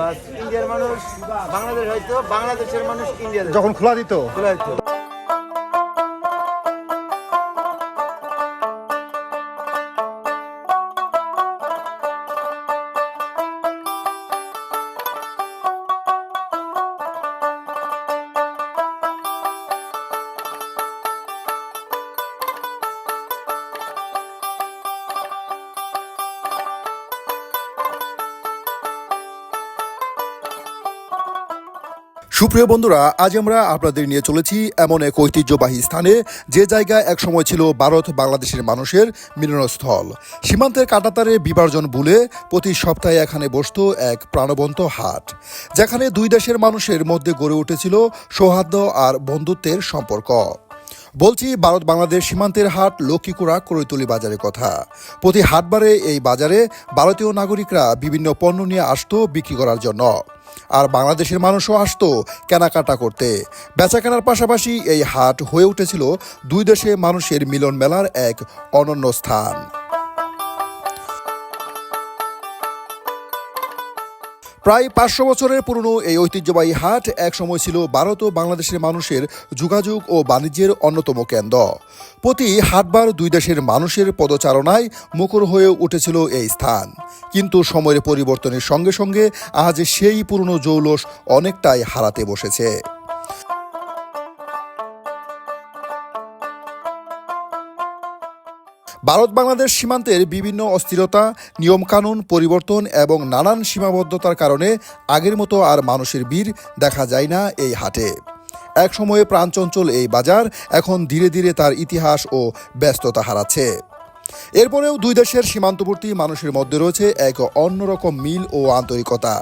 বাস ইন্ডিয়ার মানুষ বাংলাদেশ হয়তো, বাংলাদেশের মানুষ ইন্ডিয়া যখন খোলা দিত খোলা হইতো। সুপ্রিয় বন্ধুরা, আজ আমরা আপনাদের নিয়ে চলেছি এমন এক ঐতিহ্যবাহী স্থানে যে জায়গা একসময় ছিল ভারত বাংলাদেশের মানুষের মিলনস্থল। সীমান্তের কাঁটাতারে বিভাজন ভুলে প্রতি সপ্তাহে এখানে বসত এক প্রাণবন্ত হাট, যেখানে দুই দেশের মানুষের মধ্যে গড়ে উঠেছিল সৌহার্দ্য আর বন্ধুত্বের সম্পর্ক। বলছি ভারত বাংলাদেশ সীমান্তের হাট লক্ষ্মীকুড়া করৈতলী বাজারের কথা। প্রতি হাটবারে এই বাজারে ভারতীয় নাগরিকরা বিভিন্ন পণ্য নিয়ে আসতো বিক্রি করার জন্য, আর বাংলাদেশের মানুষও আসতো কেনাকাটা করতে। বেচাকেনার পাশাপাশি এই হাট হয়ে উঠেছিল দুই দেশে মানুষের মিলন মেলার এক অনন্য স্থান। প্রায় 500 বছরের পুরনো এই ঐতিহ্যবাহী হাট একসময় ছিল ভারত ও বাংলাদেশের মানুষের যোগাযোগ ও বাণিজ্যের অন্যতম কেন্দ্র। প্রতি হাটবার দুই দেশের মানুষের পদচারণায় মুখর হয়ে উঠেছিল এই স্থান। কিন্তু সময়ের পরিবর্তনের সঙ্গে সঙ্গে আজ সেই পুরনো জৌলস অনেকটাই হারাতে বসেছে। ভারত বাংলাদেশ সীমান্তের বিভিন্ন অস্থিরতা, নিয়মকানুন পরিবর্তন এবং নানান সীমাবদ্ধতার কারণে আগের মতো আর মানুষের ভিড় দেখা যায় না এই হাটে। এক সময়ে প্রাণচঞ্চল এই বাজার এখন ধীরে ধীরে তার ইতিহাস ও ব্যস্ততা হারাচ্ছে। এরপরেও দুই দেশের সীমান্তবর্তী মানুষের মধ্যে রয়েছে এক অন্যরকম মিল ও আন্তরিকতা।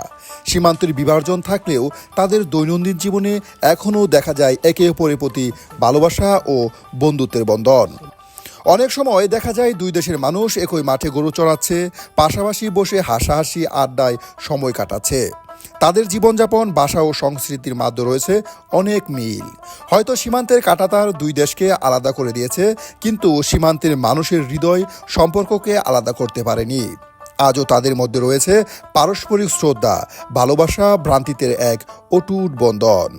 সীমান্তের বিভাজন থাকলেও তাদের দৈনন্দিন জীবনে এখনও দেখা যায় একে অপরের প্রতি ভালোবাসা ও বন্ধুত্বের বন্ধন। অনেক সময় দেখা যায় দুই দেশের মানুষ একই মাঠে গরু চড়াচ্ছে, পাশাপাশি বসে হাসাহাসি আড্ডায় সময় কাটাচ্ছে। তাদের জীবনযাপন, ভাষা ও সংস্কৃতির মধ্যে রয়েছে অনেক মিল। হয়তো সীমান্তের কাঁটাতার দুই দেশকে আলাদা করে দিয়েছে, কিন্তু সীমান্তের মানুষের হৃদয় সম্পর্ককে আলাদা করতে পারেনি। আজও তাদের মধ্যে রয়েছে পারস্পরিক শ্রদ্ধা, ভালোবাসা, ভ্রান্তিতে এক অটুট বন্ধন।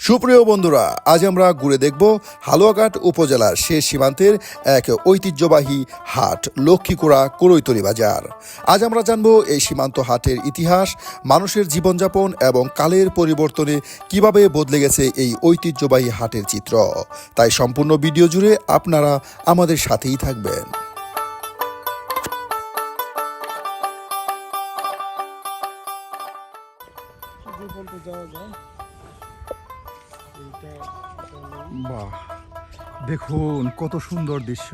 সুপ্রিয় বন্ধুরা, আজ আমরা ঘুরে দেখব হালুয়াঘাট উপজেলার শেষ সীমান্তের এক ঐতিহ্যবাহী হাট লক্ষ্মীকুড়া করৈতলী বাজার। আজ আমরা জানব এই সীমান্ত হাটের ইতিহাস, মানুষের জীবনযাপন এবং কালের পরিবর্তনে কিভাবে বদলে গেছে এই ঐতিহ্যবাহী হাটের চিত্র। তাই সম্পূর্ণ ভিডিও জুড়ে আপনারা আমাদের সাথেই থাকবেন। বাহ, দেখুন কত সুন্দর দৃশ্য।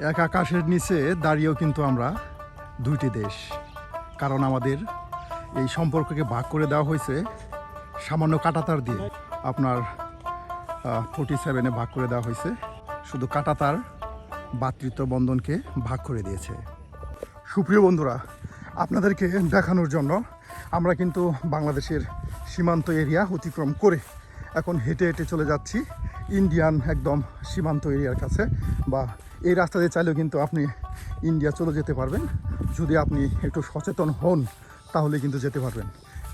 এক আকাশের নিচে দাঁড়িয়েও কিন্তু আমরা দুইটি দেশ, কারণ আমাদের এই সম্পর্ককে ভাগ করে দেওয়া হয়েছে সামান্য কাঁটাতার দিয়ে। আপনার 47-এ ভাগ করে দেওয়া হয়েছে, শুধু কাঁটাতার ভ্রাতৃত্ব বন্ধনকে ভাগ করে দিয়েছে। সুপ্রিয় বন্ধুরা, আপনাদেরকে দেখানোর জন্য আমরা কিন্তু বাংলাদেশের সীমান্ত এরিয়া অতিক্রম করে এখন হেঁটে হেঁটে চলে যাচ্ছি ইন্ডিয়ান একদম সীমান্ত এরিয়ার কাছে। বা এই রাস্তা দিয়ে চাইলেও কিন্তু আপনি ইন্ডিয়া চলে যেতে পারবেন, যদি আপনি একটু সচেতন হন তাহলে কিন্তু যেতে পারবেন।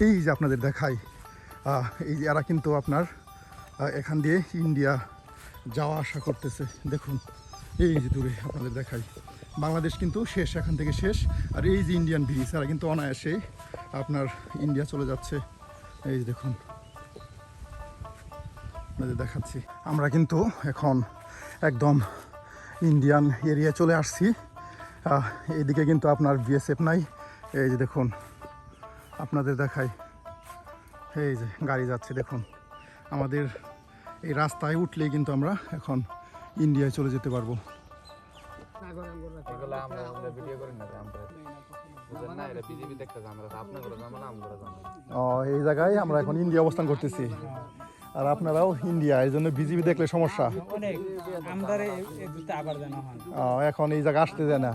এই যে আপনাদের দেখাই, এই এরা কিন্তু আপনার এখান দিয়ে ইন্ডিয়া যাওয়া আসা করতেছে। দেখুন এই যে দূরে আপনাদের দেখাই, বাংলাদেশ কিন্তু শেষ, এখান থেকে শেষ। আর এই যে ইন্ডিয়ান ব্রিজ, এরা কিন্তু অনায়াসে আপনার ইন্ডিয়া চলে যাচ্ছে। এই যে দেখুন, দেখাচ্ছি আমরা কিন্তু এখন একদম ইন্ডিয়ান এরিয়া চলে আসছি। এদিকে কিন্তু আপনার বিএসএফ নাই। এই যে দেখুন আপনাদের দেখাই, এই যে গাড়ি যাচ্ছে। দেখুন আমাদের এই রাস্তায় উঠলেই কিন্তু আমরা এখন ইন্ডিয়ায় চলে যেতে পারবো। এই জায়গায় আমরা এখন ইন্ডিয়া অবস্থান করতেছি, আর আপনারাও ইন্ডিয়া, এই জন্য বিজিবি দেখলে সমস্যা। এখন এই জায়গা আসতে যায় না,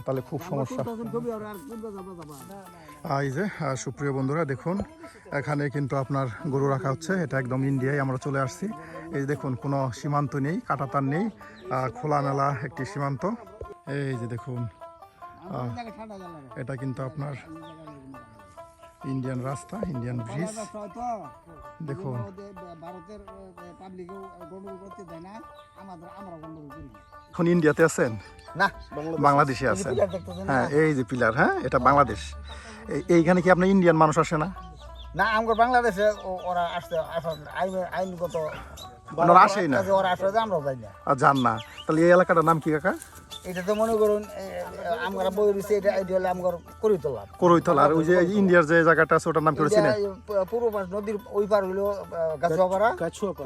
তাহলে খুব সমস্যা। এই যে সুপ্রিয় বন্ধুরা, দেখুন এখানে কিন্তু আপনার গরু রাখা হচ্ছে। এটা একদম ইন্ডিয়ায় আমরা চলে আসছি। এই দেখুন কোনো সীমান্ত নেই, কাঁটাতার নেই, খোলামেলা একটি সীমান্ত। এই যে দেখুন এটা কিন্তু আপনার ইন্ডিয়ান রাস্তা, ইন্ডিয়ান ব্রিজ। দেখুন ভারতের পাবলিকেও গন্ডগোল করতে দেয় না, আমরা গন্ডগোল করি। এখন ইন্ডিয়াতে আছেন না, বাংলাদেশে আছেন? হ্যাঁ, এই যে পিলার, হ্যাঁ এটা বাংলাদেশ। এইখানে কি আপনার ইন্ডিয়ান মানুষ আসে না? না, আমার বাংলাদেশে ওরা আসতে আইনগত ওরা আসেই না, ওরা আসলে আমরাও যাই না। যান না। তাহলে এই এলাকাটার নাম কি কাকা? এটা তো মনে করুন আমরা বই দিচ্ছি, এটা হলে আমার করিতলা। করইতলা। আর ওই যে ইন্ডিয়ার যে জায়গাটা আছে ওটার নাম কি চিনেন? পূর্ব পাশ নদীর ওই পার হইলো গাছুয়াপাড়া,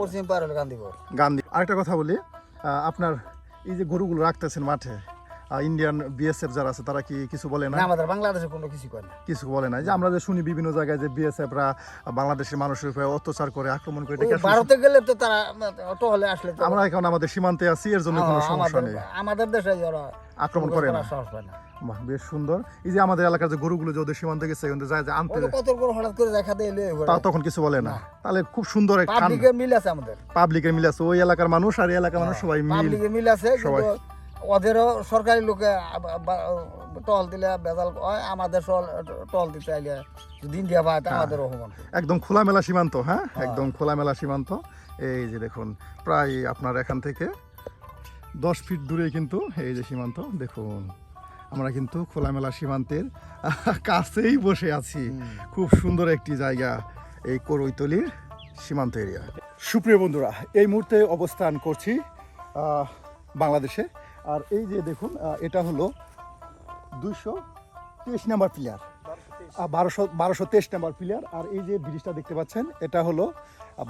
পশ্চিম পার হলো গান্ধীপুর। গান্ধী। আরেকটা কথা বলি, আপনার এই যে গরুগুলো রাখতেছেন মাঠে, ইন্ডিয়ান বিএসএফ যারা আছে তারা কি কিছু বলে না? আমাদের বাংলাদেশে কোনো কিছু করে না, কিছু বলে না। যে আমরা যে শুনি বিভিন্ন জায়গায় যে বিএসএফরা বাংলাদেশের মানুষের উপরে অত্যাচার করে, আক্রমণ করে। ভারতে গেলে তো তারা টহলে আসলে, আমরা এখন আমাদের সীমান্তে আছি, এর জন্য কোনো সমস্যা নেই। আমাদের দেশে ওরা আক্রমণ করে না। সাহস পায় না। বাহ, বেশ সুন্দর। এই যে আমাদের এলাকার যে গরুগুলো যে ওদের সীমান্তে গেছে যায় যে আনতে, কত গরু হঠাৎ করে দেখা দিলে তখন কিছু বলে না। তাহলে খুব সুন্দর একটা পাবলিকের মিল আছে, আমাদের পাবলিকের মিল আছে। ওই এলাকার মানুষ আর এই এলাকার মানুষ সবাই মিল, পাবলিকের মিল আছে। কিন্তু ওদেরও সরকারি লোকে টহল দিলে বেজাল হয়, আমাদের টহল দিতে আইলে দিন দিয়া পায়, আমাদেরও সমান। একদম খোলামেলা সীমান্ত। হ্যাঁ, একদম খোলামেলা সীমান্ত। এই যে দেখুন, প্রায় আপনার এখান থেকে 10 ফিট দূরে কিন্তু এই যে সীমান্ত। দেখুন, আমরা কিন্তু খোলামেলা সীমান্তের কাছেই বসে আছি। খুব সুন্দর একটি জায়গা এই করইতলির সীমান্ত এরিয়া। সুপ্রিয় বন্ধুরা, এই মুহূর্তে অবস্থান করছি বাংলাদেশে। আর এই যে দেখুন, এটা হলো 223 নাম্বার পিলার, 1223 নাম্বার পিলার। আর এই যে ব্রিজটা দেখতে পাচ্ছেন, এটা হলো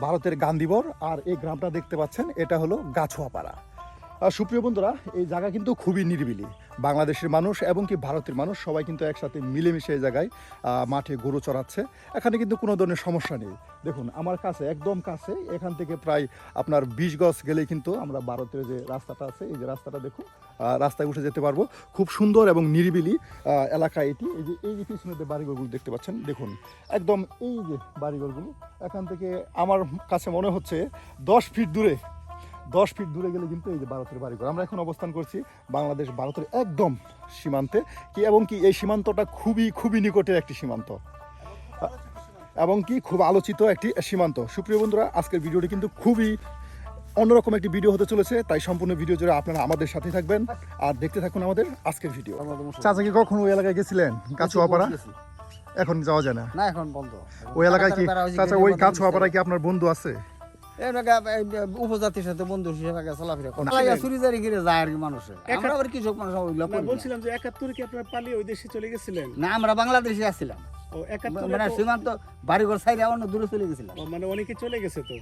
ভারতের গান্ধীবর। আর এই গ্রামটা দেখতে পাচ্ছেন, এটা হলো গাছুয়াপাড়া। সুপ্রিয় বন্ধুরা, এই জায়গা কিন্তু খুবই নিরিবিলি। বাংলাদেশের মানুষ এবং কি ভারতের মানুষ সবাই কিন্তু একসাথে মিলেমিশে এই জায়গায় মাঠে গরু চড়াচ্ছে। এখানে কিন্তু কোনো ধরনের সমস্যা নেই। দেখুন, আমার কাছে একদম কাছে, এখান থেকে প্রায় আপনার 20 গজ গেলেই কিন্তু আমরা ভারতের যে রাস্তাটা আছে, এই যে রাস্তাটা দেখুন, রাস্তায় উঠে যেতে পারবো। খুব সুন্দর এবং নিরিবিলি এলাকা এটি। এই যে পিছনে যে বাড়িঘরগুলো দেখতে পাচ্ছেন, দেখুন একদম এই যে বাড়িঘরগুলো, এখান থেকে আমার কাছে মনে হচ্ছে 10 ফিট দূরে গেলে কিন্তু এই যে ভারতের বাড়িঘর। আমরা এখন অবস্থান করছি বাংলাদেশ ভারতের একদম সীমান্তে এবং কি এই সীমান্তটা খুবই নিকটের একটি সীমান্ত এবং কি খুব আলোচিত একটি সীমান্ত। সুপ্রিয় বন্ধুরা, আজকের ভিডিওটি কিন্তু খুবই অন্যরকম একটি ভিডিও হতে চলেছে, তাই সম্পূর্ণ ভিডিও জুড়ে আপনারা আমাদের সাথে থাকবেন আর দেখতে থাকুন আমাদের আজকের ভিডিও। চাচা কি কখনো ওই এলাকায় গেছিলেন, গাছুয়াপাড়া? এখন যাওয়া যায় না, এখন বন্ধ। ওই এলাকায় কি চাচা, ওই গাছুয়াপাড়ায় কি আপনার বন্ধু আছে? উপজাতির সাথে বন্ধু হিসেবে চলাফেরা করে, চুরিদারি করে যায় আর কি মানুষের। আমরা আবার কৃষক মানুষ বলছিলাম যে 71 কি আপনারা পালিয়ে ওই দেশে চলে গেছিলেন? না, আমরা বাংলাদেশে আসছিলাম। মানে সীমান্ত বাড়িঘর সাইডে অন্য দূরে চলে গেছিলাম। মানে অনেকে চলে গেছে তো,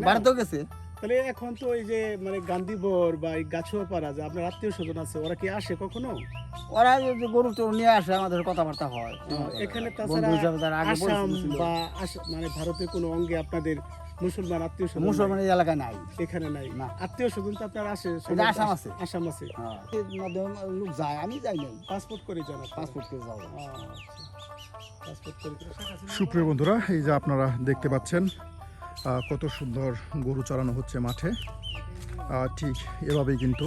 ভারতেও গেছে। তাহলে এখন তো ওই যে মানে গান্ধীবর বা এই গাছুয়াপাড়া যে আপনার আত্মীয় স্বজন আছে, ওরা কি আসে কখনো? ওরা যে গরু টরু নিয়ে আসে, আমাদের কথাবার্তা হয় এখানে। তাছাড়া আসাম বা মানে ভারতের কোনো অঙ্গে আপনাদের মুসলমান আত্মীয় স্বজন? মুসলমান এই এলাকায় নাই, এখানে নাই। আত্মীয় স্বজন তো আপনার আসে? আসাম আছে। আসাম আছে, লোক যায়, আমি যাই নাই। পাসপোর্ট করে যান? পাসপোর্ট করে যাও। সুপ্রিয় বন্ধুরা, এই যে আপনারা দেখতে পাচ্ছেন কত সুন্দর গরু চড়ানো হচ্ছে মাঠে। ঠিক এভাবেই কিন্তু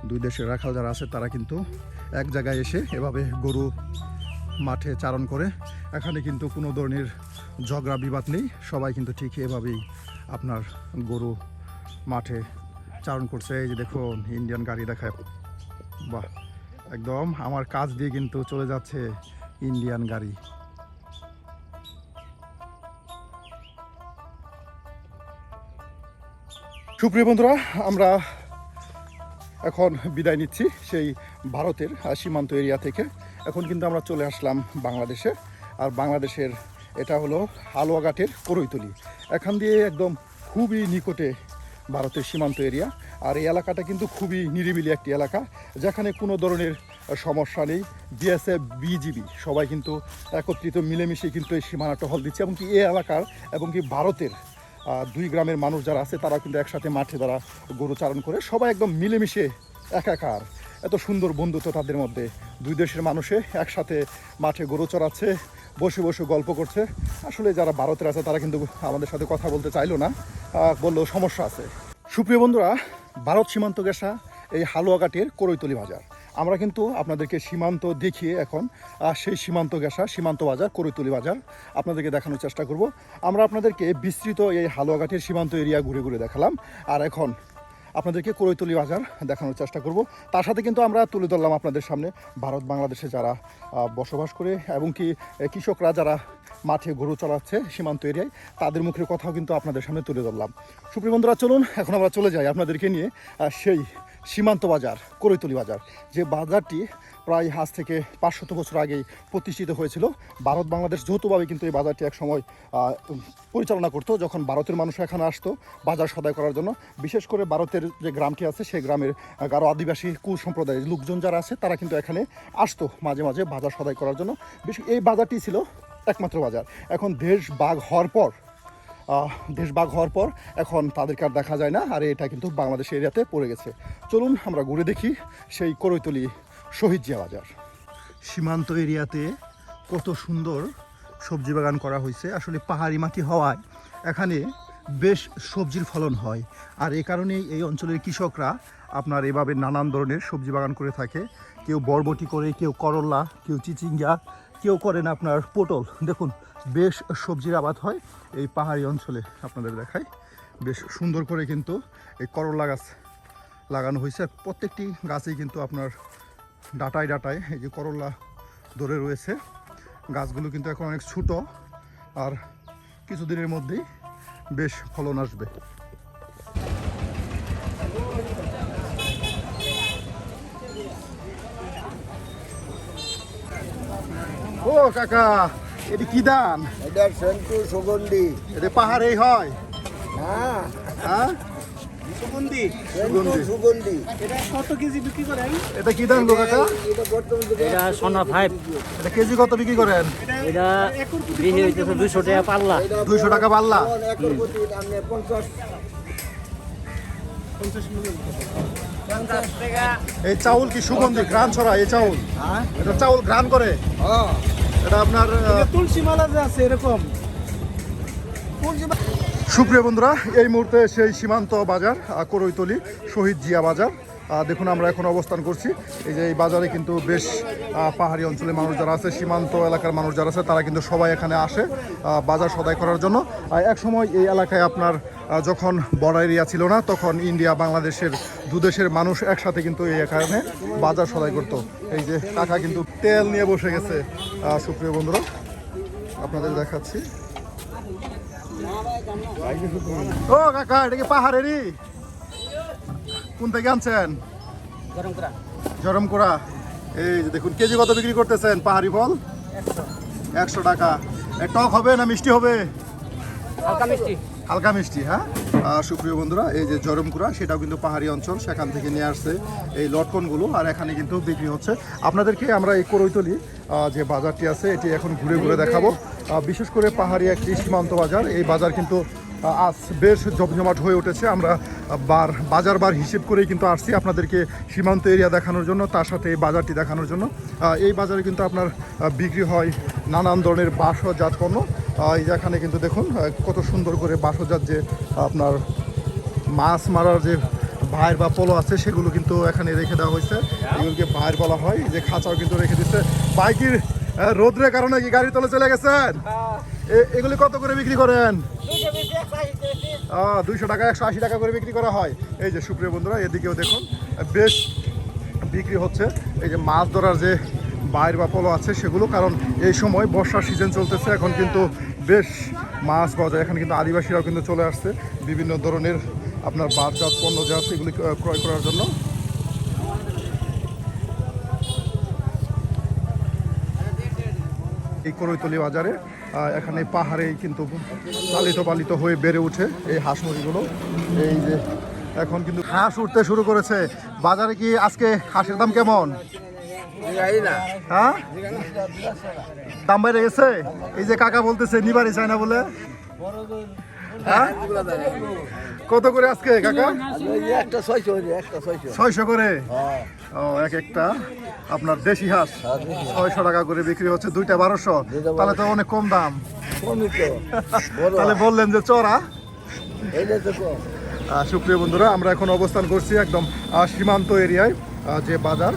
দুই দেশের রাখাল যারা আছে তারা কিন্তু এক জায়গায় এসে এভাবে গরু মাঠে চারণ করে। এখানে কিন্তু কোনো ধরনের ঝগড়া বিবাদ নেই, সবাই কিন্তু ঠিক এভাবেই আপনার গরু মাঠে চারণ করছে। এই যে দেখুন, ইন্ডিয়ান গাড়ি দেখায়, বাহ, একদম আমার কাছ দিয়ে কিন্তু চলে যাচ্ছে ইন্ডিয়ান গাড়ি। সুপ্রিয় বন্ধুরা, আমরা এখন বিদায় নিচ্ছি সেই ভারতের সীমান্ত এরিয়া থেকে। এখন কিন্তু আমরা চলে আসলাম বাংলাদেশে। আর বাংলাদেশের এটা হলো হালুয়াঘাটের করইতলি। এখান দিয়ে একদম খুবই নিকটে ভারতের সীমান্ত এরিয়া। আর এই এলাকাটা কিন্তু খুবই নিরিবিলি একটি এলাকা, যেখানে কোনো ধরনের সমস্যা নেই। বিএসএফ, বিজিবি সবাই কিন্তু একত্রিত মিলেমিশে কিন্তু এই সীমানা টহল দিচ্ছে। এবং কি এই এলাকার এবং কি ভারতের দুই গ্রামের মানুষ যারা আছে তারা কিন্তু একসাথে মাঠে তারা গরু চারণ করে, সবাই একদম মিলেমিশে একাকার। এত সুন্দর বন্ধুত্ব তাদের মধ্যে। দুই দেশের মানুষে একসাথে মাঠে গরু চড়াচ্ছে, বসে বসে গল্প করছে। আসলে যারা ভারতের আছে তারা কিন্তু আমাদের সাথে কথা বলতে চাইলো না, বললেও সমস্যা আছে। সুপ্রিয় বন্ধুরা, ভারত সীমান্ত ঘেঁষা এই হালুয়াঘাটের করইতলি বাজার। আমরা কিন্তু আপনাদেরকে সীমান্ত দেখিয়ে এখন সেই সীমান্ত ঘেঁষা সীমান্ত বাজার করৈতলি বাজার আপনাদেরকে দেখানোর চেষ্টা করব। আমরা আপনাদেরকে বিস্তৃত এই হালুয়াঘাটের সীমান্ত এরিয়া ঘুরে ঘুরে দেখালাম, আর এখন আপনাদেরকে করৈতলি বাজার দেখানোর চেষ্টা করব। তার সাথে কিন্তু আমরা তুলে ধরলাম আপনাদের সামনে ভারত বাংলাদেশে যারা বসবাস করে এবং কি কৃষকরা যারা মাঠে গরু চড়াচ্ছে সীমান্ত এরিয়ায়, তাদের মুখের কথাও কিন্তু আপনাদের সামনে তুলে ধরলাম। সুপ্রিয় বন্ধুরা, চলুন এখন আমরা চলে যাই আপনাদেরকে নিয়ে সেই সীমান্ত বাজার করৈতলি বাজার, যে বাজারটি প্রায় আজ থেকে 500 বছর আগেই প্রতিষ্ঠিত হয়েছিল। ভারত বাংলাদেশ যৌথভাবে কিন্তু এই বাজারটি এক সময় পরিচালনা করতো, যখন ভারতের মানুষ এখানে আসতো বাজার সদাই করার জন্য। বিশেষ করে ভারতের যে গ্রামটি আছে সেই গ্রামের গারো আদিবাসী কুল সম্প্রদায়ের লোকজন যারা আছে তারা কিন্তু এখানে আসতো মাঝে মাঝে বাজার সদাই করার জন্য। এই বাজারটি ছিল একমাত্র বাজার। এখন দেশ ভাগ হওয়ার পর এখন তাদেরকে আর দেখা যায় না, আর এটা কিন্তু বাংলাদেশ এরিয়াতে পড়ে গেছে। চলুন আমরা ঘুরে দেখি সেই করৈতলি শহীদ জিয়া বাজার। সীমান্ত এরিয়াতে কত সুন্দর সবজি বাগান করা হয়েছে। আসলে পাহাড়ি মাটি হওয়ায় এখানে বেশ সবজির ফলন হয়, আর এই কারণেই এই অঞ্চলের কৃষকরা আপনার এভাবে নানান ধরনের সবজি বাগান করে থাকে। কেউ বরবটি করে, কেউ করলা, কেউ চিচিঙ্গা, কেউ করেন আপনার পটল। দেখুন বেশ সবজির আবাদ হয় এই পাহাড়ি অঞ্চলে। আপনাদের দেখাই বেশ সুন্দর করে কিন্তু এই করলা গাছ লাগানো হয়েছে, আর প্রত্যেকটি গাছেই কিন্তু আপনার ডাটায় এই যে করলা ধরে রয়েছে। গাছগুলো কিন্তু এখন অনেক ছোটো, আর কিছুদিনের মধ্যেই বেশ ফলন আসবে। ও কাকা, এটি কি ধান? এটা সেন্টু সুগন্ধি। এটা পাহাড়েই হয়? হ্যাঁ, হ্যাঁ, সুগন্ধি। সুগন্ধি। এটা কত কেজি বিক্রি করেন? এটা কি ধান গো কাকা? এটা বর্তমানে এটা সোনা 5, এটা কেজি কত বিক্রি করেন? এটা বিক্রি হইতেছে 200 টাকা পাল্লা। 200 টাকা পাল্লা। একর প্রতি আপনি 50 এই চাউল কি সুগন্ধি গ্রান ছড়া? এই চাউল, এটা চাউল গ্রান করে? হ্যাঁ, এটা আপনার তুলসী মালা যে আছে এরকম। সুপ্রিয় বন্ধুরা, এই মুহূর্তে সেই সীমান্ত বাজার করৈতলি শহীদ জিয়া বাজার। দেখুন আমরা এখন অবস্থান করছি। এই যে এই বাজারে কিন্তু বেশ পাহাড়ি অঞ্চলের মানুষ যারা আছে, সীমান্ত এলাকার মানুষ যারা আছে, তারা কিন্তু সবাই এখানে আসে বাজার সদাই করার জন্য। এক সময় এই এলাকায় আপনার যখন বর্ডার এরিয়া ছিল না, তখন ইন্ডিয়া বাংলাদেশের দুদেশের মানুষ একসাথে কিন্তু এই এখানে বাজার সদাই করতো। এই যে কাকা কিন্তু তেল নিয়ে বসে গেছে। সুপ্রিয় বন্ধুরা, আপনাদের দেখাচ্ছি। ও কাকা, এটা কি পাহাড়েরই? কোন থেকে আনছেন? জরমকোড়া। এই যে দেখুন কেজি কত বিক্রি করতেছেন পাহাড়ি ফল? 100 টাকা। টক হবে না মিষ্টি হবে? হালকা মিষ্টি। হ্যাঁ, সুপ্রিয় বন্ধুরা, এই যে জরমকুড়া, সেটাও কিন্তু পাহাড়ি অঞ্চল, সেখান থেকে নিয়ে আসছে এই লটকনগুলো, আর এখানে কিন্তু বিক্রি হচ্ছে। আপনাদেরকে আমরা এই করৈতলি যে বাজারটি আছে এটি এখন ঘুরে ঘুরে দেখাবো। বিশেষ করে পাহাড়ি একটি সীমান্ত বাজার। এই বাজার কিন্তু আজ বেশ জমজমাট হয়ে উঠেছে। আমরা বাজার হিসেব করেই কিন্তু আসছি আপনাদেরকে সীমান্ত এরিয়া দেখানোর জন্য, তার সাথে এই বাজারটি দেখানোর জন্য। এই বাজারে কিন্তু আপনার বিক্রি হয় নানান ধরনের বাঁশজাত পণ্য। এই যেখানে কিন্তু দেখুন কত সুন্দর করে বাঁশজাত যে আপনার মাছ মারার যে ভাইর বা পলো আছে, সেগুলো কিন্তু এখানে রেখে দেওয়া হয়েছে। এগুলোকে ভাইর বলা হয়। এই যে খাঁচাও কিন্তু রেখে দিচ্ছে। বাইকের রোদ্রের কারণে কি গাড়ি তলে চলে গেছেন? এগুলি কত করে বিক্রি করেন? 200 টাকা, 180 টাকা করে বিক্রি করা হয়। এই যে সুপ্রিয় বন্ধুরা, এদিকেও দেখুন বেশ বিক্রি হচ্ছে এই যে মাছ ধরার যে বাইর বা পলো আছে সেগুলো, কারণ এই সময় বর্ষার সিজন চলতেছে। এখন কিন্তু বেশ মাছ পাওয়া যায়। এখানে কিন্তু আদিবাসীরাও কিন্তু চলে আসছে বিভিন্ন ধরনের আপনার বাঁশজাত পণ্য যা আছে এগুলি ক্রয় করার জন্য। এই করৈতলি বাজারে এখানে পাহাড়েই কিন্তু লালিত পালিত হয়ে বেড়ে উঠে এই হাঁস মুরগিগুলো। এই যে এখন কিন্তু হাঁস উঠতে শুরু করেছে। বাজারে কি আজকে হাঁসের দাম কেমন? হ্যাঁ, দাম বেড়ে গেছে। এই যে কাকা বলতেছে নিবারই চায় না বলে। হ্যাঁ, কত করে আজকে কাকা? একটা 600 করে। ও, একটা আপনার দেশি হাঁস 600 টাকা করে বিক্রি হচ্ছে, দুইটা 1200। তাহলে তো অনেক কম দাম। তাহলে বললেন যে চড়া। সুপ্রিয় বন্ধুরা, আমরা এখন অবস্থান করছি একদম সীমান্ত এরিয়ায়। যে বাজার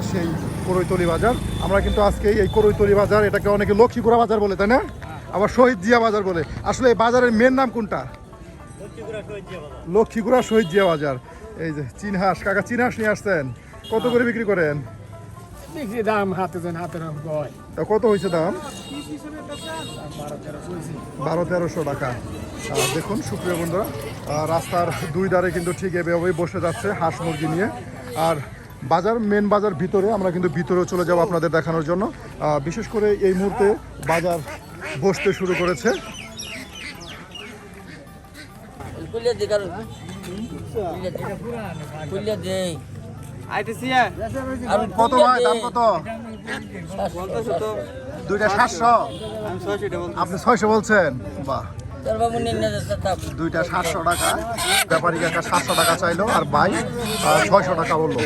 সেই করৈতলি বাজার। আমরা কিন্তু আজকে এই করৈতলি বাজার, এটাকে অনেকে লক্ষ্মীপুরা বাজার বলে, তাই না? আবার শহীদ জিয়া বাজার বলে। আসলে এই বাজারের মেন নাম কোনটা? লক্ষ্মীপুরা শহীদ জিয়া বাজার। এই যে চিনহাস, কাকা চিনহাস নিয়ে আসছেন, কত করে বিক্রি করেন? বিক্রি দাম হাতে গয় তা কত হয়েছে দাম? 1200-1300 টাকা। দেখুন সুপ্রিয় বন্ধুরা, রাস্তার দুই ধারে কিন্তু ঠিক এভাবেই বসে যাচ্ছে হাঁস মুরগি নিয়ে। আর বাজার, মেন বাজার ভিতরে, আমরা কিন্তু ভিতরেও চলে যাব আপনাদের দেখানোর জন্য। বিশেষ করে এই মুহূর্তে বাজার বসতে শুরু করেছে। কত ভাই দাম কত? দুইটা 700, আপনি 600 বলছেন? বাহ, দুইটা 700 টাকা। ব্যাপারী কাকা 700 টাকা চাইলো, আর ভাই 600 টাকা বললো।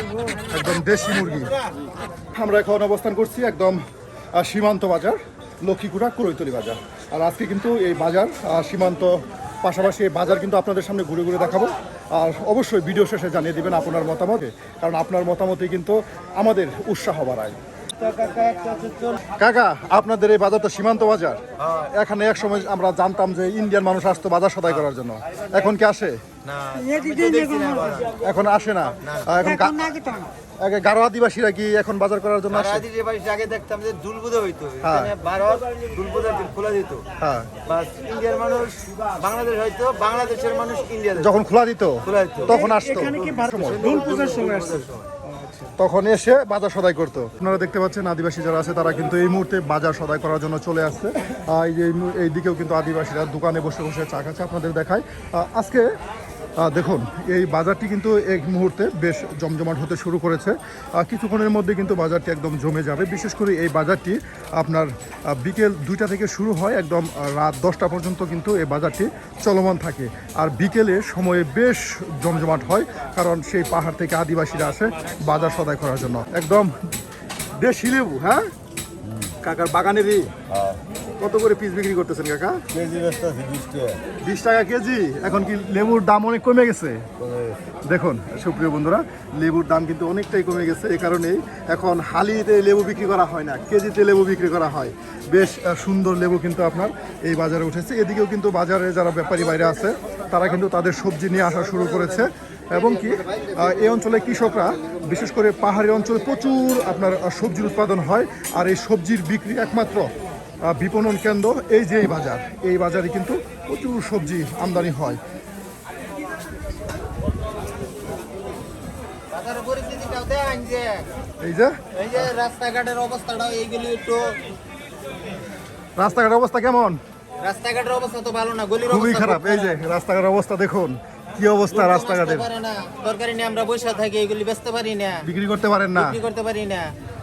একদম দেশি মুরগি। আমরা এখন অবস্থান করছি একদম সীমান্ত বাজার, লক্ষ্মীপুরা করৈতলি বাজার। আর আজকে কিন্তু এই বাজার সীমান্ত পাশাপাশি এই বাজার কিন্তু আপনাদের সামনে ঘুরে ঘুরে দেখাবো। আর অবশ্যই ভিডিও শেষে জানিয়ে দিবেন আপনার মতামত, কারণ আপনার মতামতই কিন্তু আমাদের উৎসাহ বাড়ায়। কাকা, আপনাদের এই বাজারটা সীমান্ত বাজার। এখানে এক সময় আমরা জানতাম যে ইন্ডিয়ান মানুষ আসতো বাজার সদাই করার জন্য, এখন কি আসে? এখন আসে না। এখন আগে গারো আদিবাসীরা কি এখন বাজার করার জন্য আসে? আগে দেখতাম যে দুলবুদা হইতো, দুলবুদার দিন খোলা দিত। বাস ইন্ডিয়ার মানুষ বাংলাদেশ হয়তো, বাংলাদেশের মানুষ ইন্ডিয়া যখন খোলা দিত তখন আসতো, তখন এসে বাজার সদাই করতো। আপনারা দেখতে পাচ্ছেন আদিবাসী যারা আছে তারা কিন্তু এই মুহূর্তে বাজার সদাই করার জন্য চলে আসছে। এই যে এই দিকেও কিন্তু আদিবাসীরা দোকানে বসে বসে চা খাচ্ছে, আপনাদের দেখায়। আজকে দেখুন এই বাজারটি কিন্তু এই মুহূর্তে বেশ জমজমাট হতে শুরু করেছে। কিছুক্ষণের মধ্যে কিন্তু বাজারটি একদম জমে যাবে। বিশেষ করে এই বাজারটি আপনার বিকেল 2টা থেকে শুরু হয়, একদম রাত 10টা পর্যন্ত কিন্তু এই বাজারটি চলমান থাকে। আর বিকেলে সময়ে বেশ জমজমাট হয়, কারণ সেই পাহাড় থেকে আদিবাসীরা আসে বাজার সদাই করার জন্য। একদম দেশি লেবু, হ্যাঁ কাকার বাগানেরই। কত করে পিস বিক্রি করতেছেন কাকা? কেজি 20 টাকা কেজি। এখন কি লেবুর দাম অনেক কমে গেছে? দেখুন সুপ্রিয় বন্ধুরা, লেবুর দাম কিন্তু অনেকটাই কমে গেছে। এই কারণেই এখন হালিতে লেবু বিক্রি করা হয় না, কেজিতে লেবু বিক্রি করা হয়। বেশ সুন্দর লেবু কিন্তু আপনার এই বাজারে উঠেছে। এদিকেও কিন্তু বাজারে যারা ব্যাপারী বাইরে আছে তারা কিন্তু তাদের সবজি নিয়ে আসা শুরু করেছে। এবং কি এই অঞ্চলে কৃষকরা, বিশেষ করে পাহাড়ি অঞ্চলে প্রচুর আপনার সবজির উৎপাদন হয়। আর এই সবজির বিক্রি একমাত্র বিপণন কেন্দ্র এই যে এই বাজার, এই বাজারে কিন্তু প্রচুর সবজি আমদানি হয়। এই যে রাস্তাঘাটের অবস্থাটা, এইগুলি একটু রাস্তাঘাটের অবস্থা কেমন? রাস্তাঘাটের অবস্থা তো ভালো না, গলির খুবই খারাপ। এই যে রাস্তাঘাটের অবস্থা দেখুন, কি অবস্থা রাস্তাঘাটের। তরকারি নিয়ে আমরা বসে থাকি, এগুলি বেচতে পারি না, বিক্রি করতে পারেন না, বিক্রি করতে পারি না।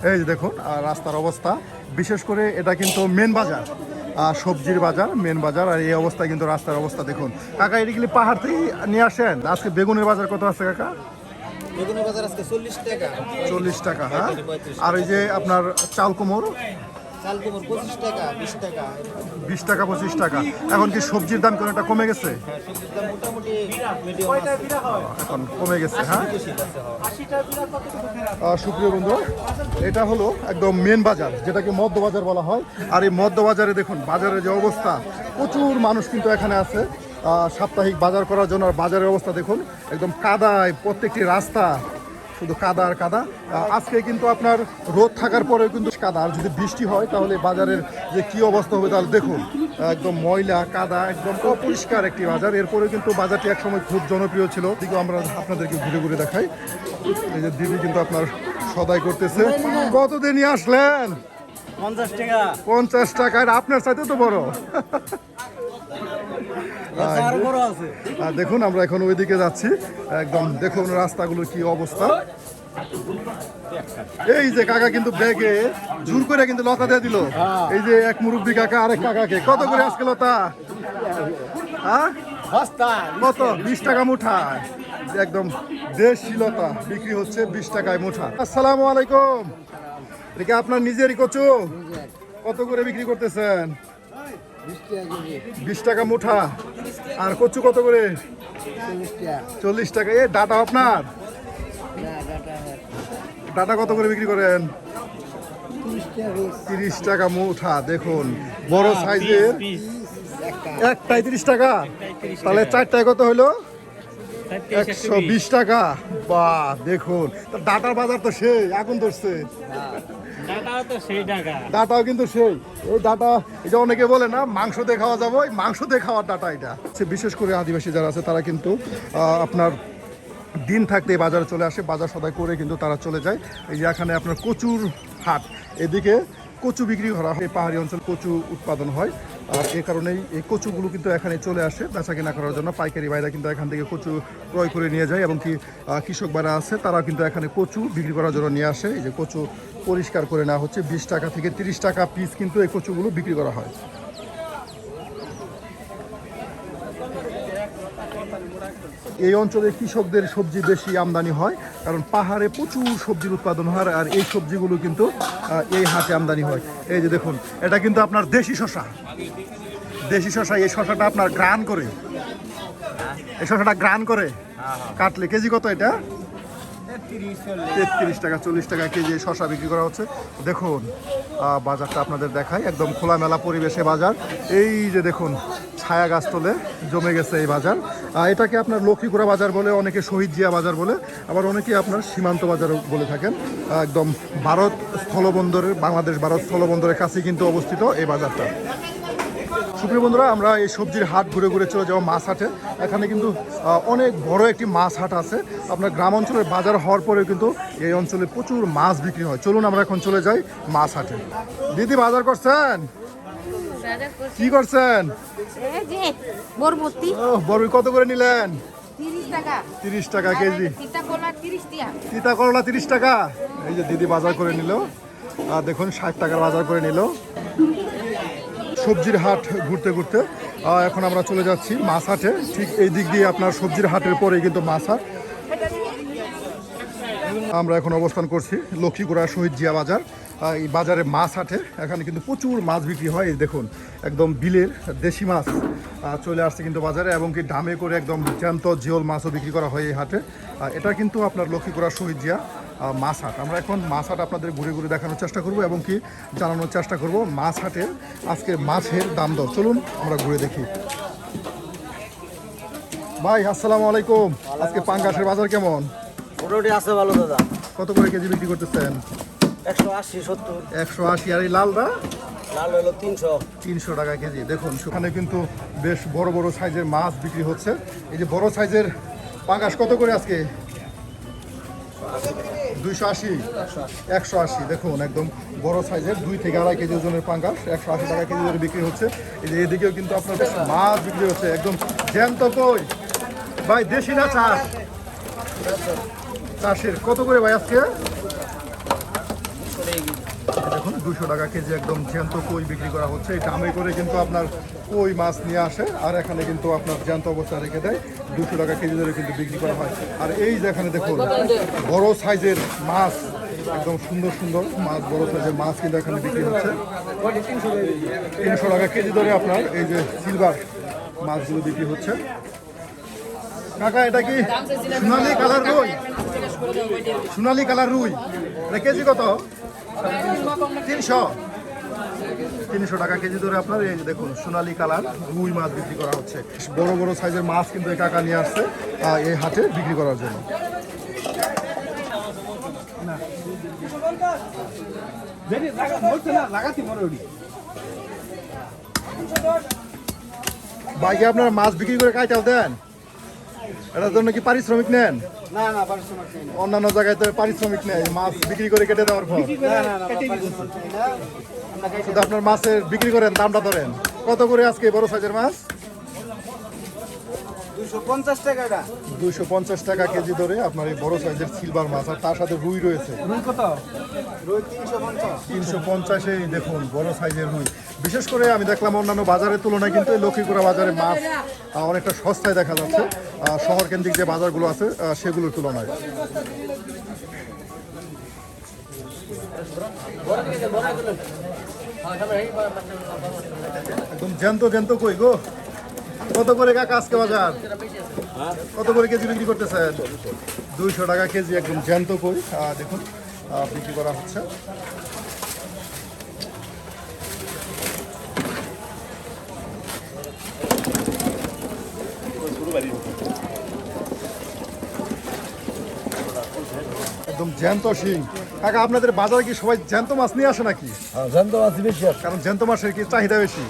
এই যে দেখুন রাস্তার অবস্থা। বিশেষ করে এটা কিন্তু মেন বাজার, সবজির বাজার, মেন বাজার। আর এই অবস্থায় কিন্তু রাস্তার অবস্থা দেখুন। কাকা এগুলি পাহাড় থেকে নিয়ে আসেন? আজকে বেগুনের বাজার কত আছে কাকা? বেগুনের বাজার আজকে 40 টাকা। 40 টাকা, হ্যাঁ। আর এই যে আপনার চাল কুমড়, চাল কুমড় 25 টাকা, 20 টাকা, 20 টাকা 25 টাকা। এখন কি সবজির দাম কোনটা কমে গেছে? সবজির দাম মোটামুটি মিডিয়াম আছে, এখন কমে গেছে, হ্যাঁ। সুপ্রিয় বন্ধু, এটা হলো একদম মেন বাজার, যেটাকে মধ্য বাজার বলা হয়। আর এই মধ্য বাজারে দেখুন বাজারের যে অবস্থা, প্রচুর মানুষ কিন্তু এখানে আছে সাপ্তাহিক বাজার করার জন্য। আর বাজারের অবস্থা দেখুন, একদম কাদায় প্রত্যেকটি রাস্তা, শুধু কাদা আর কাদা। আজকে কিন্তু আপনার রোদ থাকার পরেও কিন্তু কাদা, আর যদি বৃষ্টি হয় তাহলে বাজারের যে কি অবস্থা হবে তাহলে দেখুন, একদম ময়লা কাদা, একদম অপরিষ্কার একটি বাজার। এরপরে কিন্তু বাজারটি একসময় খুব জনপ্রিয় ছিল। দিকে আমরা আপনাদেরকে ঘুরে ঘুরে দেখাই। এই যে দিদি কিন্তু আপনার সদাই করতেছে। কত দিনই আসলেন? 50 টাকা। 50 টাকা। আপনার সাথে তো বড়। দেখুন আমরা এখন ওইদিকে যাচ্ছি, একদম দেখুন রাস্তাগুলোর কি অবস্থা। এই যে কাকা কিন্তু ব্যাগে জোর করে কিন্তু লতা দিয়ে দিল। এই যে এক মুরব্বী কাকা আরেক কাকাকে কত করে আজকে লতা? হ্যাঁ কত? 20 টাকা মুঠা। একদম দেশি লতা বিক্রি হচ্ছে 20 টাকায় মুঠা। আসসালামু আলাইকুম। এটা আপনার নিজেরই কচু? কত করে বিক্রি করতেছেন? 20 টাকা মুঠা। আর কচু কত করে? 40 টাকা। এ ডাটা আপনার? ডাটা কত করে বিক্রি করেন? 30 টাকা মুঠা। দেখুন বড় সাইজের একটাই 30 টাকা, তাহলে চারটায় কত হলো? 120 টাকা। বাহ, দেখুন ডাটার বাজার তো সেই আগুন ধরছে। ডাটাও কিন্তু সেই, এই ডাটা এই যে অনেকে বলে না মাংস দিয়ে খাওয়া যাবে, ওই মাংস দিয়ে খাওয়ার ডাটা এটা। বিশেষ করে আদিবাসী যারা আছে তারা কিন্তু আপনার দিন থাকতে এই বাজারে চলে আসে, বাজার সদাই করে কিন্তু তারা চলে যায়। এই যে এখানে আপনার কচুর হাট, এদিকে কচু বিক্রি করা হয়। এই পাহাড়ি অঞ্চল কচু উৎপাদন হয়, আর এই কারণেই এই কচুগুলো কিন্তু এখানে চলে আসে বেচা কেনা করার জন্য। পাইকারি ভাইরা কিন্তু এখান থেকে কচু ক্রয় করে নিয়ে যায়, এবং কি কৃষক ভাইরা আছে তারা কিন্তু এখানে কচু বিক্রি করার জন্য নিয়ে আসে। এই যে কচু পরিষ্কার করে নেওয়া হচ্ছে, 20 টাকা থেকে 30 টাকা পিস কিন্তু এই কচুগুলো বিক্রি করা হয়। এই অঞ্চলে কৃষকদের সবজি বেশি আমদানি হয়, কারণ পাহাড়ে প্রচুর সবজির উৎপাদন হয়, আর এই সবজিগুলো কিন্তু এই হাটে আমদানি হয়। এই যে দেখুন, এটা কিন্তু আপনার দেশি শসা। দেশি শসা, এই শসাটা আপনার গ্রান করে, এই শসাটা গ্রান করে কাটলে কেজি কত? এটা 33 টাকা 40 টাকা কেজি শসা বিক্রি করা হচ্ছে। দেখুন বাজারটা আপনাদের দেখাই, একদম খোলামেলা পরিবেশে বাজার। এই যে দেখুন ছায়া গাছ তলে জমে গেছে এই বাজার। এটাকে আপনার লক্ষ্মীপুরা বাজার বলে, অনেকে শহীদ জিয়া বাজার বলে, আবার অনেকে আপনার সীমান্ত বাজার বলে থাকেন। একদম ভারত স্থলবন্দরের, বাংলাদেশ ভারত স্থলবন্দরের কাছে কিন্তু অবস্থিত এই বাজারটা। সুপ্রিয় বন্ধুরা, আমরা এই সবজির হাট ঘুরে ঘুরে চলে যাবো মাছ হাটে। এখানে কিন্তু অনেক বড় একটি মাছ হাট আছে। আপনার গ্রাম অঞ্চলের বাজার হওয়ার পরেও কিন্তু এই অঞ্চলে প্রচুর মাছ বিক্রি হয়। চলুন আমরা এখন চলে যাই মাছ হাটে। দিদি বাজার করছেন? কি করছেন? বরবটি কত করে নিলেন? 30 টাকা কেজি। তিতা করলা 30 টাকা। এই যে দিদি বাজার করে নিল, দেখুন 60 টাকার বাজার করে নিল। সবজির হাট ঘুরতে ঘুরতে এখন আমরা চলে যাচ্ছি মাছ হাটে। ঠিক এই দিক দিয়ে আপনার সবজির হাটের পরে কিন্তু মাছ হাট। আমরা এখন অবস্থান করছি লক্ষ্মীপুরা শহীদ জিয়া বাজার। এই বাজারে মাছ হাটে, এখানে কিন্তু প্রচুর মাছ বিক্রি হয়। এই দেখুন একদম বিলের দেশি মাছ চলে আসছে কিন্তু বাজারে, এবং কি দামে করে একদম জ্যান্ত জিওল মাছও বিক্রি করা হয় এই হাটে। এটা কিন্তু আপনার লক্ষ্মীপুরা শহীদ জিয়া মাছ হাট। আমরা এখন মাছ হাট আপনাদের ঘুরে ঘুরে দেখানোর চেষ্টা করব, এবং কি জানানোর চেষ্টা করব মাছ হাটে আজকে মাছের দাম দর। চলুন আমরা ঘুরে দেখি। ভাই আসসালামু আলাইকুম, আজকে পাঙ্গাসের বাজার কেমন? মোটামুটি আছে ভালো দাদা। কত করে কেজি বিক্রি করতেছেন? 180 70। 180। আর এই লালটা? লাল হলো 300 টাকা কেজি। দেখুন সেখানে কিন্তু বেশ বড় বড় সাইজের মাছ বিক্রি হচ্ছে। এই যে বড় সাইজের পাঙ্গাস কত করে আজকে? 280 180। দেখুন একদম বড় সাইজের 2 থেকে 2.5 কেজি ওজনের পাঙ্গাস 180 টাকা কেজি ধরে বিক্রি হচ্ছে। এই যে এদিকেও কিন্তু আপনার বেশ মাছ বিক্রি হচ্ছে, একদম জ্যান্ত। কই ভাই, দেশি না চাষ? চাষের। কত করে ভাই আজকে? দেখুন 200 টাকা কেজি একদম জ্যান্ত কই বিক্রি করা হচ্ছে। এই দামে করে কিন্তু আপনার কই মাছ নিয়ে আসে, আর এখানে কিন্তু আপনার জ্যান্ত অবস্থায় রেখে দেয়। 200 টাকা কেজি ধরে কিন্তু বিক্রি করা হয়। আর এই যে এখানে দেখুন বড় সাইজের মাছ, একদম সুন্দর সুন্দর মাছ, বড় সাইজের মাছ কিন্তু এখানে বিক্রি হচ্ছে। 300 টাকা কেজি ধরে আপনার এই যে সিলভার মাছগুলো বিক্রি হচ্ছে। কাকা এটা কি সোনালী কালার রুই? সোনালী কালার রুই, এটা কেজি কত? 300 টাকা কেজি ধরে আপনার এই যে দেখুন সোনালী কালার রুই মাছ বিক্রি করা হচ্ছে। বড় বড় সাইজের মাছ কিন্তু এই কাকা নিয়ে আসছে এই হাটে বিক্রি করার জন্য। বাইকে আপনারা মাছ বিক্রি করে কাইটাল দেন, এটার জন্য কি পারিশ্রমিক নেন? না না, পারিশ্রমিক চাই না। অন্যান্য জায়গায় তো পারিশ্রমিক নেই, মাছ বিক্রি করে কেটে দেওয়ার পর। শুধু আপনার মাছের বিক্রি করেন, দামটা ধরেন কত করে আজকে বড় সাইজের মাছ? 250 টাকা। 250 টাকা কেজি ধরে আপনার এই বড় সাইজের সিলভার মাছ, আর তার সাথে রুই রয়েছে। রুই কত? রুই 350। 350 দেখুন বড় সাইজের রুই। বিশেষ করে আমি দেখলাম অন্যান্য বাজারের তুলনায় কিন্তু এই লক্ষ্মীপুরা বাজারে মাছ অনেকটা সস্তায় দেখা যাচ্ছে শহর কেন্দ্রিক যে বাজারগুলো আছে সেগুলোর তুলনায়। একদম জ্যান্ত জ্যান্ত কই গো। কত করে কাকা আজকে বাজার? কত করে কেজি বিক্রি করতেছেন? 200 টাকা কেজি একদম জ্যান্ত কই। দেখুন বিক্রি করা হচ্ছে। একদম জ্যান্ত শিং। কাকা আপনাদের বাজারে কি সবাই জ্যান্ত মাছ নিয়ে আসে নাকি? জানতো আছি বেশি আছে। কারণ জ্যান্ত মাছের কি চাহিদা বেশি।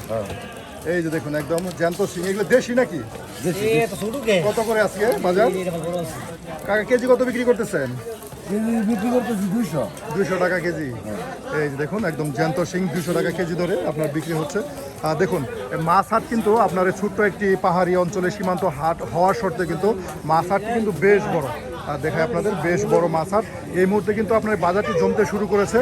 এই যে দেখুন একদম জ্যান্ত শিং, এগুলো দেশি নাকি? কত করে আজকে বাজার? কাকা কেজি কত বিক্রি করতেছেন? বিক্রি করতেছি 200। 200 টাকা কেজি। এই যে দেখুন একদম জ্যান্ত শিং 200 টাকা কেজি ধরে আপনার বিক্রি হচ্ছে। দেখুন মাছ হাট কিন্তু আপনার এই ছোট্ট একটি পাহাড়ি অঞ্চলে সীমান্ত হাট হওয়ার সত্ত্বে কিন্তু মাছ হাটটি কিন্তু বেশ বড়। দেখায় আপনাদের বেশ বড় মাছ হাট। এই মুহূর্তে কিন্তু আপনার বাজারটি জমতে শুরু করেছে।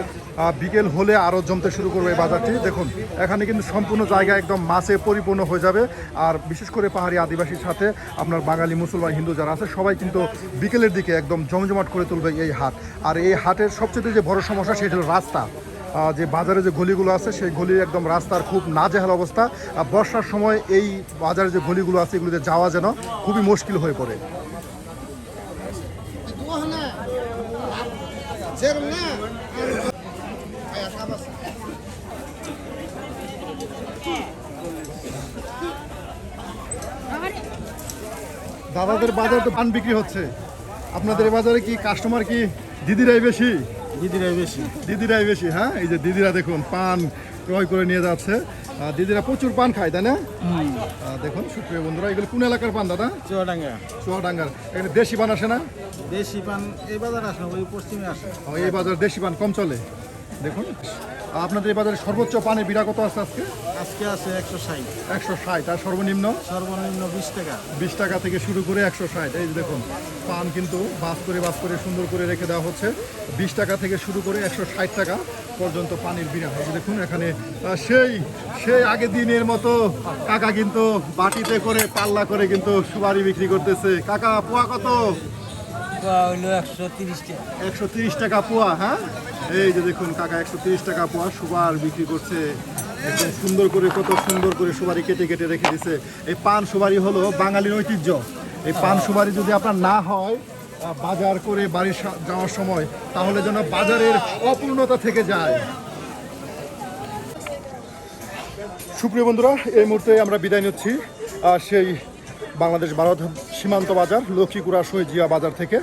বিকেল হলে আরও জমতে শুরু করবে এই বাজারটি। দেখুন এখানে কিন্তু সম্পূর্ণ জায়গা একদম মাছে পরিপূর্ণ হয়ে যাবে। আর বিশেষ করে পাহাড়ি আদিবাসীর সাথে আপনার বাঙালি মুসলমান হিন্দু যারা আছে সবাই কিন্তু বিকেলের দিকে একদম জমজমাট করে তুলবে এই হাট। আর এই হাটের সবচেয়ে যে বড় সমস্যা সেটা হলো রাস্তা। যে বাজারে যে গলিগুলো আছে সেই গলি একদম রাস্তার খুব নাজেহাল অবস্থা। বর্ষার সময় এই বাজারে যে গলিগুলো আছে এগুলোতে যাওয়া যেন খুবই মুশকিল হয়ে পড়ে। দাদাদের বাজারে তো পান বিক্রি হচ্ছে, আপনাদের বাজারে কি কাস্টমার কি দিদিরাই বেশি? দিদিরাই বেশি। হ্যাঁ এই যে দিদিরা দেখুন পান ক্রয় করে নিয়ে যাচ্ছে। দিদিরা প্রচুর পান খায় তাই না? দেখুন সুপ্রিয় বন্ধুরা, এগুলো কোন এলাকার পান দাদা? চুয়াডাঙ্গার। এখানে দেশি পান আসে না? দেশি পান এই বাজার আসে না, ওই পশ্চিমে আসে। এই বাজারে দেশি পান কম চলে। দেখুন আপনাদের এই বাজারে সর্বোচ্চ পানের বিড়া কত আছে আজকে? আজকে আছে 160। 160। আর সর্বনিম্ন 20 টাকা। 20 টাকা থেকে শুরু করে 160। এই যে দেখুন পান কিন্তু বাস করে সুন্দর করে রেখে দেওয়া হচ্ছে। 20 টাকা থেকে শুরু করে 160 টাকা পর্যন্ত পানির বিড়া। এই যে দেখুন এখানে সেই আগের দিনের মতো কাকা কিন্তু বাটিতে করে পাল্লা করে কিন্তু সুপারি বিক্রি করতেছে। কাকা পোয়া কত? 130 টাকা পোয়া। হ্যাঁ এই যে দেখুন কাকা 130 টাকা পোয়া সুপার বিক্রি করছে। একদম সুন্দর করে, কত সুন্দর করে সুপারি কেটে কেটে রেখে দিছে। এই পান সুপারি হলো বাঙালির ঐতিহ্য। এই পান সুপারি যদি আপনার না হয় বাজার করে বাড়ি যাওয়ার সময়, তাহলে যেন বাজারের অপূর্ণতা থেকে যায়। সুপ্রিয় বন্ধুরা, এই মুহূর্তে আমরা বিদায় নিচ্ছি সেই বাংলাদেশ ভারত সীমান্ত বাজার লক্ষ্মীপুরা শহীদ জিয়া বাজার থেকে।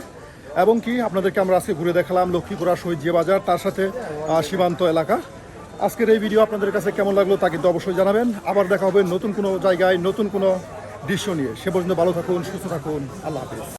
এবং কি আপনাদেরকে আমরা আজকে ঘুরে দেখালাম লক্ষ্মীপুরা শহীদ জিয়া বাজার, তার সাথে সীমান্ত এলাকা। আজকের এই ভিডিও আপনাদের কাছে কেমন লাগলো তা কিন্তু অবশ্যই জানাবেন। আবার দেখা হবে নতুন কোনো জায়গায় নতুন কোনো দৃশ্য নিয়ে। সে পর্যন্ত ভালো থাকুন, সুস্থ থাকুন। আল্লাহ হাফেজ।